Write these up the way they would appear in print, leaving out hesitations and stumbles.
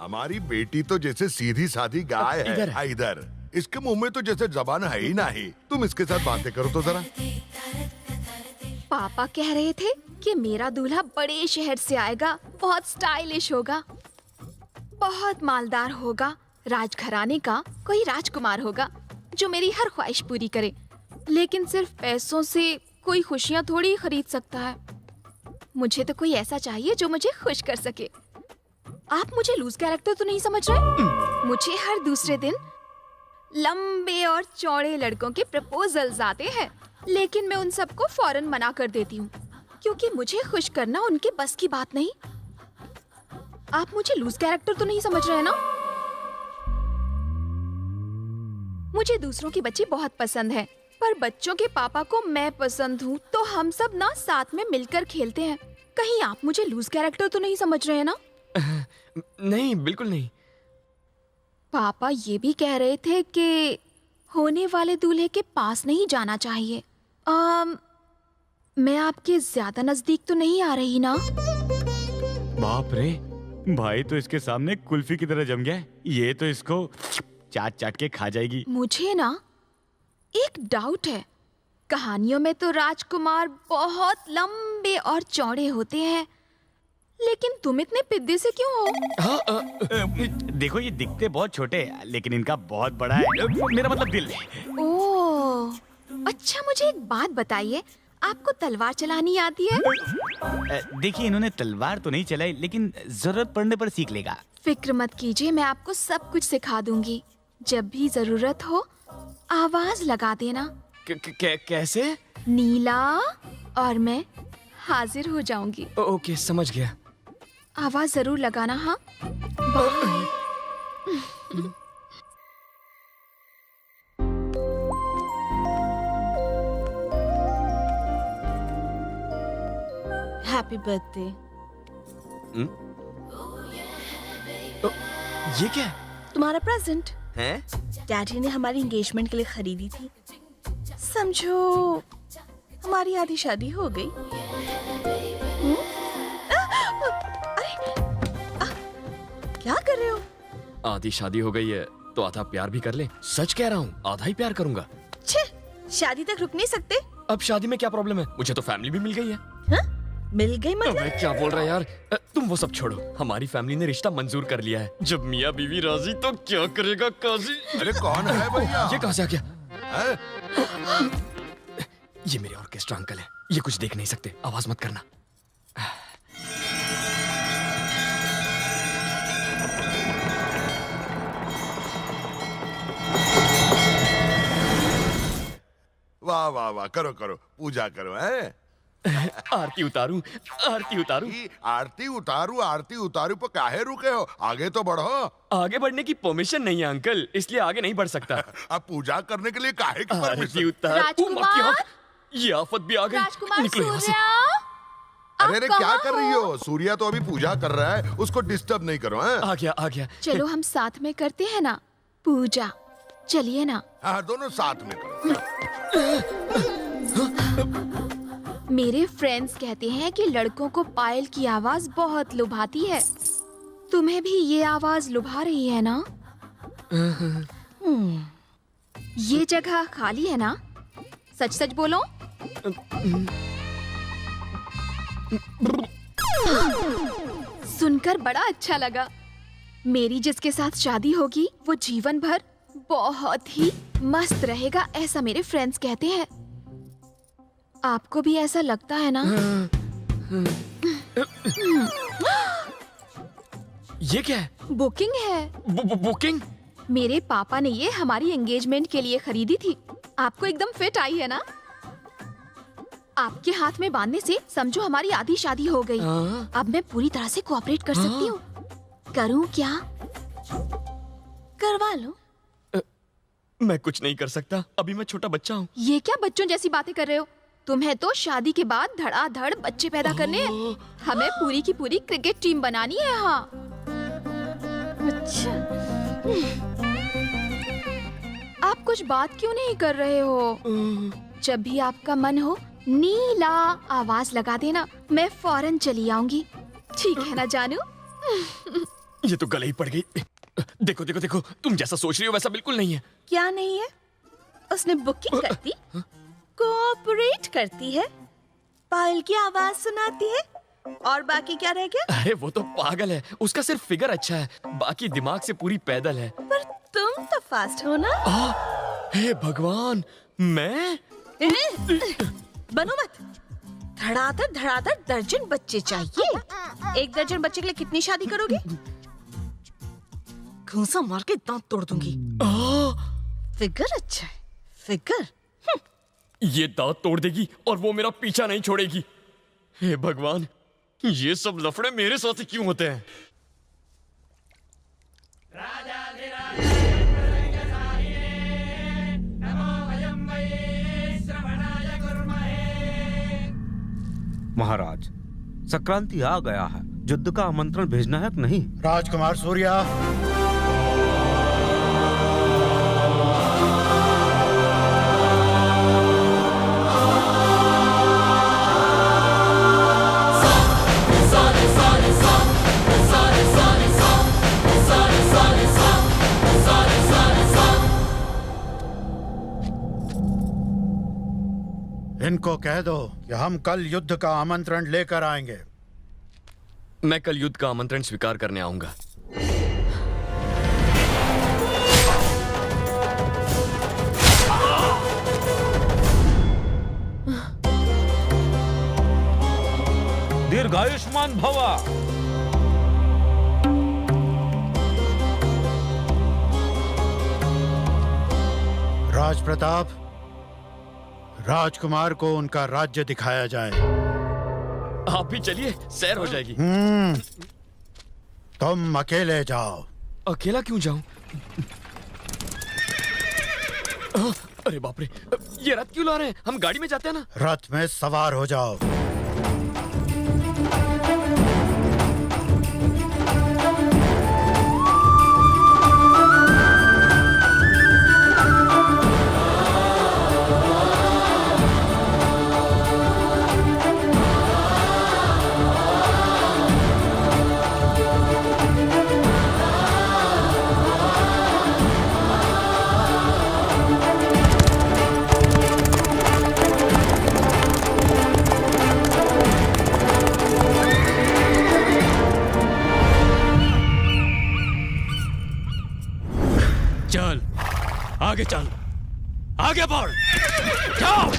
हमारी बेटी तो जैसे सीधी सादी गाय इधर है। इधर इसके मुंह में तो जैसे जबान है ही नहीं। तुम इसके साथ बातें करो तो जरा। पापा कह रहे थे कि मेरा दूल्हा बड़े शहर से आएगा, बहुत स्टाइलिश होगा, बहुत मालदार होगा, राजघराने का कोई राजकुमार होगा जो मेरी हर ख्वाहिश पूरी करे। लेकिन सिर्फ पैसों से कोई खुशियाँ थोड़ी खरीद सकता है। मुझे तो कोई ऐसा चाहिए जो मुझे खुश कर सके। आप मुझे लूज कैरेक्टर तो नहीं समझ रहे? मुझे हर दूसरे दिन लंबे और चौड़े लड़कों के प्रपोजल्स आते हैं, लेकिन मैं उन सबको फौरन मना कर देती हूँ क्योंकि मुझे खुश करना उनके बस की बात नहीं। आप मुझे लूज कैरेक्टर तो नहीं समझ रहे ना? मुझे दूसरों के बच्चे बहुत पसंद हैं, पर बच्चों के पापा को मैं पसंद हूँ, तो हम सब ना साथ में मिलकर खेलते हैं। कहीं आप मुझे लूज कैरेक्टर तो नहीं समझ रहे हैं ना? नहीं, बिल्कुल नहीं। पापा ये भी कह रहे थे कि होने वाले दूल्हे के पास नहीं जाना चाहिए। मैं आपके ज्यादा नजदीक तो नहीं आ रही ना? बाप रे, भाई तो इसके सामने कुल्फी की तरह जम गया है। ये तो इसको चाट चाट के खा जाएगी। मुझे ना एक डाउट है। कहानियों में तो राजकुमार बहुत लंबे और चौड़े होते हैं, लेकिन तुम इतने पिद्दे से क्यों हो? देखो ये दिखते बहुत छोटे हैं, लेकिन इनका बहुत बड़ा है। मेरा मतलब दिल। ओह, अच्छा मुझे एक बात बताइए, आपको तलवार चलानी आती है? देखिए इन्होंने तलवार तो नहीं चलाई, लेकिन जरूरत पड़ने पर सीख लेगा। फिक्र मत कीजिए, मैं आपको सब कुछ सिखा दूंगी। जब भी जरूरत हो आवाज लगा देना। कैसे? नीला, और मैं हाजिर हो जाऊंगी। ओके, समझ गया। आवाज जरूर लगाना। हाँ, हैप्पी बर्थडे। ये क्या है? तुम्हारा प्रेजेंट हैं? डैडी ने हमारी एंगेजमेंट के लिए खरीदी थी। समझो हमारी आधी शादी हो गई। क्या कर रहे हो? आधी शादी हो गई है तो आधा प्यार भी कर ले। सच कह रहा हूँ, आधा ही प्यार करूंगा। छे, शादी तक रुक नहीं सकते? अब शादी में क्या प्रॉब्लम है? मुझे तो फैमिली भी मिल गई है। हाँ? मिल गई मतलब? मैं क्या बोल रहा है यार? तुम वो सब छोड़ो, हमारी फैमिली ने रिश्ता मंजूर कर लिया है। जब मियाँ बीवी राजी तो क्या करेगा काजी? अरे कौन है भैया? ये कहाँ से आ गया? हैं? ये मेरे ऑर्केस्ट्रा अंकल है। ये कुछ देख नहीं सकते, आवाज मत करना। वाह वाह वाह, करो करो, पूजा करो। हैं? आरती उतारूं, आरती उतारूं। आरती उतारू, आरती उतारू पर काहे रुके हो? आगे तो बढ़ो। आगे बढ़ने की परमिशन नहीं है अंकल, इसलिए आगे नहीं बढ़ सकता। अब पूजा करने के लिए काहे की आरती परमिशन? उतार। राजकुमार! ये आफत भी आ गई। राजकुमार निकलो यहाँ से। सूर्या, अरे आप क्या कहाँ कर रही हो? सूर्या तो अभी पूजा कर रहा है, उसको डिस्टर्ब नहीं करो। हैं? आ गया, आ गया। चलो हम साथ में करते हैं ना पूजा। चलिए ना। हाँ, दोनों साथ में करो। मेरे फ्रेंड्स कहते हैं कि लड़कों को पायल की आवाज बहुत लुभाती है। तुम्हें भी ये आवाज लुभा रही है ना? ये जगह खाली है ना? सच सच बोलो। सुनकर बड़ा अच्छा लगा। मेरी जिसके साथ शादी होगी वो जीवन भर बहुत ही मस्त रहेगा, ऐसा मेरे फ्रेंड्स कहते हैं। आपको भी ऐसा लगता है ना? ये क्या है? बुकिंग है। बुकिंग? मेरे पापा ने ये हमारी एंगेजमेंट के लिए खरीदी थी। आपको एकदम फिट आई है ना? आपके हाथ में बांधने से समझो हमारी आधी शादी हो गई। अब मैं पूरी तरह से कोऑपरेट कर सकती हूँ। करूँ क्या? करवा लो। मैं कुछ नहीं कर सकता, अभी मैं छोटा बच्चा हूँ। ये क्या बच्चों जैसी बातें कर रहे हो? तुम्हें तो शादी के बाद धड़ाधड़ बच्चे पैदा करने हैं। हमें पूरी की पूरी क्रिकेट टीम बनानी है यहाँ। अच्छा, आप कुछ बात क्यों नहीं कर रहे हो? जब भी आपका मन हो नीला आवाज लगा देना, मैं फौरन चली आऊंगी। ठीक है ना जानू? ये तो गले ही पड़ गई। देखो देखो देखो, तुम जैसा सोच रही हो वैसा बिल्कुल नहीं है। क्या नहीं है? उसने बुकिंग करती, कोऑपरेट करती है, पायल की आवाज सुनाती है, और बाकी क्या रह गया? अरे वो तो पागल है, उसका सिर्फ फिगर अच्छा है, बाकी दिमाग से पूरी पैदल है। पर तुम तो फास्ट हो ना? हे भगवान, मैं? बनो मत। धड़ाधड़ दर्जन बच्चे चाहिए। एक दर्जन बच्चे के लिए कितनी शादी करोगे? घूंसा मार के दांत तोड़ दूंगी। फिगर अच्छा है, फिगर। ये दांत तोड़ देगी और वो मेरा पीछा नहीं छोड़ेगी। हे भगवान, ये सब लफड़े मेरे साथ ही क्यों होते हैं? महाराज, संक्रांति आ गया है, युद्ध का आमंत्रण भेजना है कि नहीं? राजकुमार सूर्या, इनको कह दो कि हम कल युद्ध का आमंत्रण लेकर आएंगे। मैं कल युद्ध का आमंत्रण स्वीकार करने आऊंगा। दीर्घायुष्मान भवा। राज प्रताप, राजकुमार को उनका राज्य दिखाया जाए। आप भी चलिए, सैर हो जाएगी। तुम अकेले जाओ। अकेला क्यों जाऊं? अरे बाप रे, ये रथ क्यों ला रहे हैं? हम गाड़ी में जाते हैं ना। रथ में सवार हो जाओ। चल आगे, चल आगे बढ़, जाओ।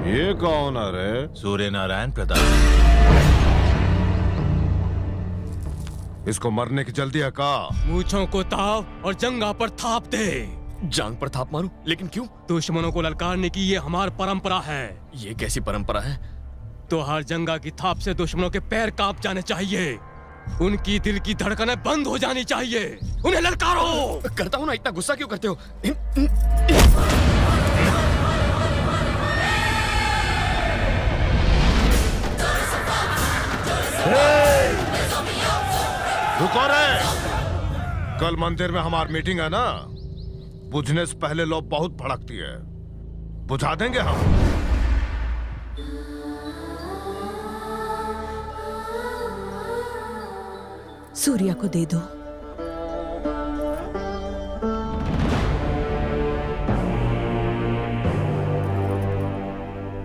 ये कौन है रे? सूर्य नारायण प्रताप। इसको मरने की जल्दी है का? मूंछों को ताव और जंगा पर थाप दे। जांग पर थाप मारूं? लेकिन क्यों? दुश्मनों को ललकारने की ये हमारी परंपरा है। ये कैसी परंपरा है? तो हर जंगा की थाप से दुश्मनों के पैर कांप जाने चाहिए, उनकी दिल की धड़कनें बंद हो जानी चाहिए। उन्हें ललकारो। करता हूं ना, इतना गुस्सा क्यों करते हो? रुको रे! कल मंदिर में हमारी मीटिंग है ना, बुझने से पहले लोग बहुत भड़कती है, बुझा देंगे हम। सूर्या को दे दो।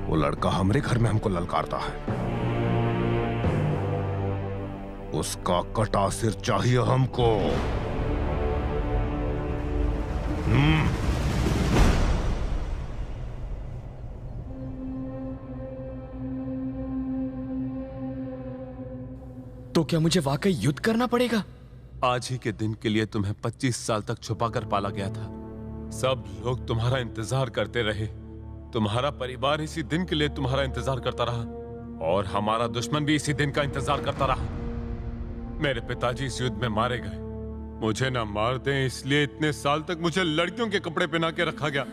वो लड़का हमारे घर में हमको ललकारता है, उसका कटा सिर चाहिए हमको। तो क्या मुझे वाकई युद्ध करना पड़ेगा? आज ही के दिन के लिए तुम्हें 25 साल तक छुपाकर पाला गया था। सब लोग तुम्हारा इंतजार करते रहे। तुम्हारा परिवार इसी दिन के लिए तुम्हारा इंतजार करता रहा और हमारा दुश्मन भी इसी दिन का इंतजार करता रहा। मेरे पिताजी इस युद्ध में मारे गए। मुझे ना मार दें इसलिए इतने साल तक मुझे लड़कियों के कपड़े पहना के रखा गया।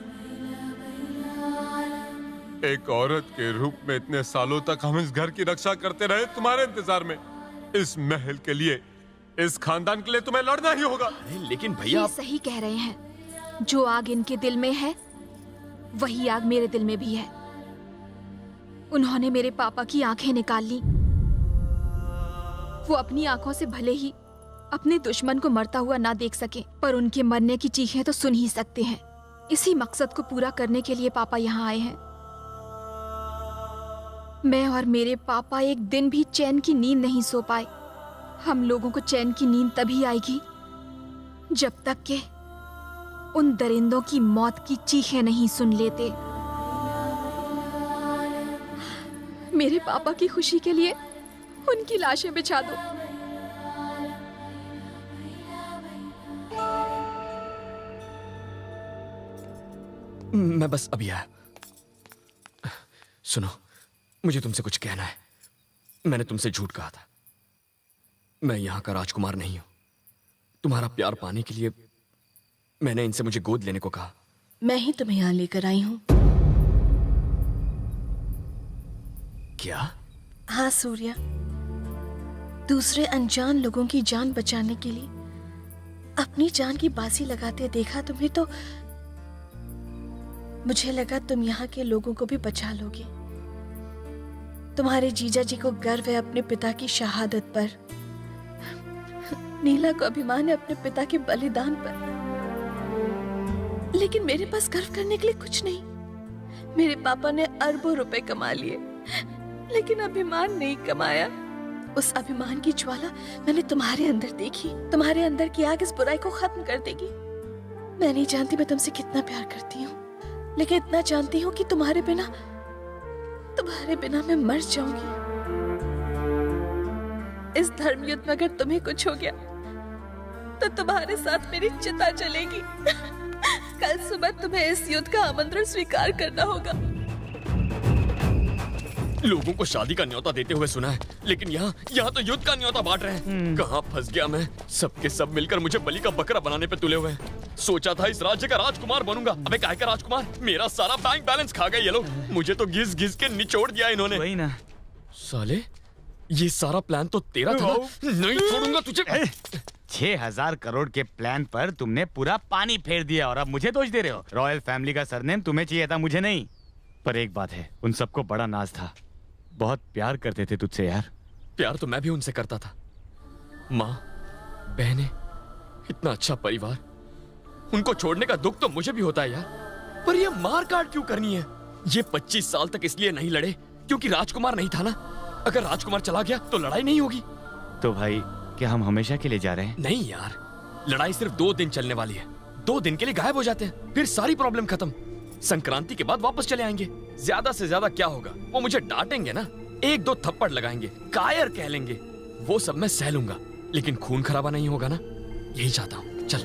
एक औरत के रूप में इतने सालों तक हम इस घर की रक्षा करते रहे तुम्हारे इंतजार में। इस महल के लिए, इस खानदान के लिए तुम्हें लड़ना ही होगा। लेकिन भैया ये सही कह रहे हैं। जो आग इनके दिल में है वही आग मेरे दिल में भी है। उन्होंने मेरे पापा की आंखें निकाल ली। वो अपनी आंखों से भले ही अपने दुश्मन को मरता हुआ ना देख सके, पर उनके मरने की चीखें तो सुन ही सकते हैं। इसी मकसद को पूरा करने के लिए पापा यहाँ आए हैं। मैं और मेरे पापा एक दिन भी चैन की नींद नहीं सो पाए। हम लोगों को चैन की नींद तभी आएगी जब तक के उन दरिंदों की मौत की चीखें नहीं सुन लेते। मेरे पापा की खुशी के लिए उनकी लाशें बिछा दो। मैं बस अभी आया। सुनो, मुझे तुमसे कुछ कहना है। मैंने तुमसे झूठ कहा था। मैं यहां का राजकुमार नहीं हूं। तुम्हारा प्यार पाने के लिए मैंने इनसे मुझे गोद लेने को कहा। मैं ही तुम्हें यहाँ लेकर आई हूँ। क्या? हाँ सूर्या, दूसरे अनजान लोगों की जान बचाने के लिए अपनी जान की बाजी लगाते देखा तुम्हें, तो मुझे लगा तुम यहाँ के लोगों को भी बचा लोगे। तुम्हारे जीजा जी को गर्व है अपने पिता की शहादत पर। नीला को अभिमान है अपने पिता के बलिदान पर। लेकिन मेरे पास गर्व करने के लिए कुछ नहीं। मेरे पापा ने अरबों रुपए कमा लिए, लेकिन अभिमान नहीं कमाया। उस अभिमान की ज्वाला मैंने तुम्हारे अंदर देखी। तुम्हारे अंदर की आग इस बुराई को खत्म कर देगी। मैं नहीं जानती मैं तुमसे कितना प्यार करती हूँ, लेकिन इतना जानती हूँ कि तुम्हारे बिना मैं मर जाऊंगी। इस धर्म युद्ध में अगर तुम्हें कुछ हो गया तो तुम्हारे साथ मेरी चिता जलेगी। कल सुबह तुम्हें इस युद्ध का आमंत्रण स्वीकार करना होगा। लोगों को शादी का न्योता देते हुए सुना है, लेकिन यहाँ तो युद्ध का न्योता बांट रहे हैं। कहाँ फंस गया मैं? सबके सब मिलकर मुझे बलि का बकरा बनाने पे तुले हुए हैं। सोचा था इस राज्य का राजकुमार बनूंगा। अबे काहे का राजकुमार? मेरा सारा बैंक बैलेंस खा गए ये लोग। मुझे तो घिस घिस के निचोड़ दिया इन्होंने। वही ना साले, ये सारा प्लान तो तेरा था ना? नहीं छोड़ूंगा तुझे। 6,000 करोड़ के प्लान पर तुमने पूरा पानी फेर दिया और अब मुझे दोष दे रहे हो। रॉयल फैमिली का सरनेम तुम्हें चाहिए था, मुझे नहीं। पर एक बात है, उन सबको बड़ा नाज था। बहुत प्यार करते थे तुझसे यार। प्यार तो मैं भी उनसे करता था। माँ, बहनें, इतना अच्छा परिवार, उनको छोड़ने का दुख तो मुझे भी होता है यार। पर ये मार काट क्यों करनी है? ये 25 साल तक इसलिए नहीं लड़े क्योंकि राजकुमार नहीं था ना। अगर राजकुमार चला गया तो लड़ाई नहीं होगी। तो भाई, क्या हम हमेशा के लिए जा रहे हैं? नहीं यार, लड़ाई सिर्फ 2 दिन चलने वाली है। 2 दिन के लिए गायब हो जाते हैं, फिर सारी प्रॉब्लम खत्म। संक्रांति के बाद वापस चले आएंगे। ज्यादा से ज्यादा क्या होगा? वो मुझे डांटेंगे ना, 1-2 थप्पड़ लगाएंगे, कायर कह लेंगे, वो सब मैं सह लूंगा, लेकिन खून खराबा नहीं होगा ना। यही चाहता हूँ। चल।